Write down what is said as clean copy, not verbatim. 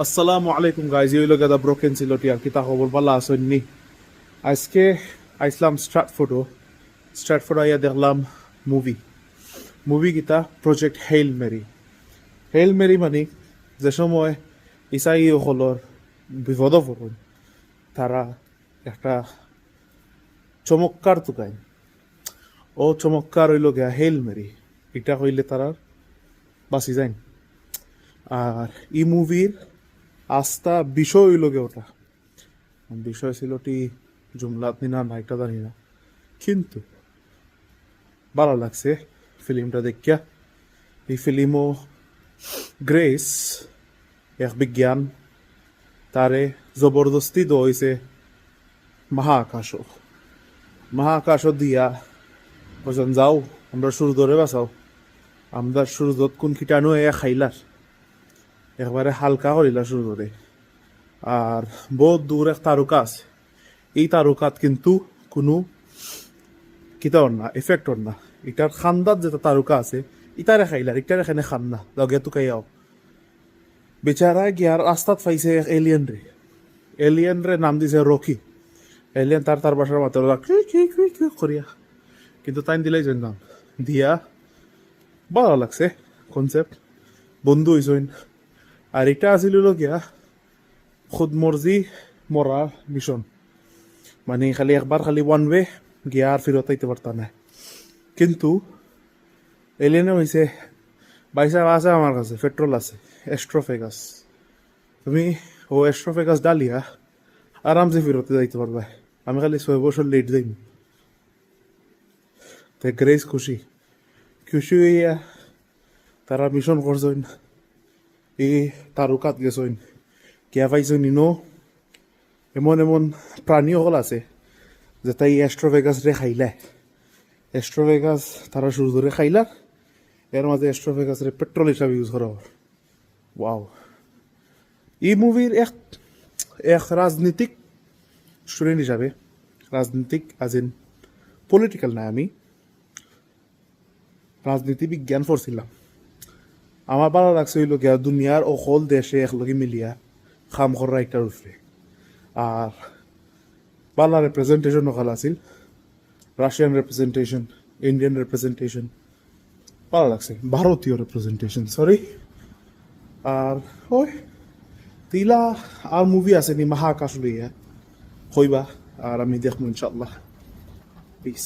আসসালামু আলাইকুম গাইজ, এই হলো গেদা ব্রোকেন সিলটি আর কিতা খবর ভালো আসেননি। আজকে আইসলাম স্ট্রাটফোর্ড আইয়া দেখলাম মুভি মুভি কিতা প্রজেক্ট হেইল মেরি মানে যে সময় ইসাই হলর বিপদ পড়ুন তারা একটা চমৎকার তুকাইন ও চমৎকার হইল গিয়া হেইল মেরি, এটা হইলে তারা বাঁচি যায়। আর ই মুভির আস্থা বিষয় হইল গে ওটা, বিষয় ছিল টি জুমলাত নি না নাইটা জানি না, কিন্তু ভালো লাগছে ফিল্মটা দেখিয়া। এই ফিল্মও গ্রেস এক বিজ্ঞান তারে জবরদস্তি দইছে মহাকাশ দিয়া বলছেন যাও আমরা সূর্যরে বাঁচাও, আমরা সূর্যত কোন কীটাণু এ খাইলার একবারে হালকা করিলা সূর্যরে। আর বহুত দূর এক তারকা আছে, এই তারকাত কিন্তু কোনো কিতার না এফেক্টর না, এটার খান্দাত যেটা তারকা আছে ইটারে খাইলার, ইটারে এখানে খান না লগে তুকাইয়াও বেচারা গিয়ার আস্তাত পাইছে এলিয়েন রে নাম দিছে রকি। এলিয়েন তার বাসার মাত্র করিয়া, কিন্তু তাই দিলাই নাম দিয়া ভালো লাগছে কনসেপ্ট, বন্ধু হইসইন। আর এটা আছিল গিয়া খুদ মর্জি মরা মিশন, মানে খালি একবার খালি ওয়ান ওয়ে গিয়া আর ফিরত আইতে পারতা না। কিন্তু এলিয়েনে হয়েছে বাইসা আছে আমার কাছে পেট্রোল আছে এস্ট্রোফেগাস, তুমি ও এস্ট্রোফেগাস ডালিয়া আরামসে ফিরতে যাইতে পারবে। আমি খালি 6 বছর লেট যাইম। তাই গ্রেস খুশি হইয়া তারা মিশন করছেন, এই তারকাত গেছেন কিয়া পাইছেন ইনো এমন এমন প্রাণী সকল আছে যে তাই এস্ট্রোভেগাস রে খাইলে এস্ট্রোভেগাস তারা সূর্যরে খাইলার, এর মাঝে এস্ট্রোভেগাস রে পেট্রোল হিসাবে ইউজ করা হয়। ওয়াও, এই মুভির এক রাজনীতিক স্টুডেন্ট হিসাবে, রাজনীতিক আজ ইন পলিটিক্যাল না, আমি রাজনীতি বিজ্ঞান পড়ছিলাম। আমার ভালো লাগছে হইল গিয়া দুনিয়ার অকল দেশে একলগে মিলিয়া খাম করা একটার উপরে। আর বাংলা রিপ্রেজেন্টেশন ওখানে আছিল, রাশিয়ান রিপ্রেজেন্টেশন, ইন্ডিয়ান রিপ্রেজেন্টেশন, ভালো লাগছে, ভারতীয় রিপ্রেজেন্টেশন সরি। আর ওই তিলা আর মুভি আছে নি মহাকাশ লইয়া হইবা, আর আমি দেখবো ইনশাল্লাহ। পিস।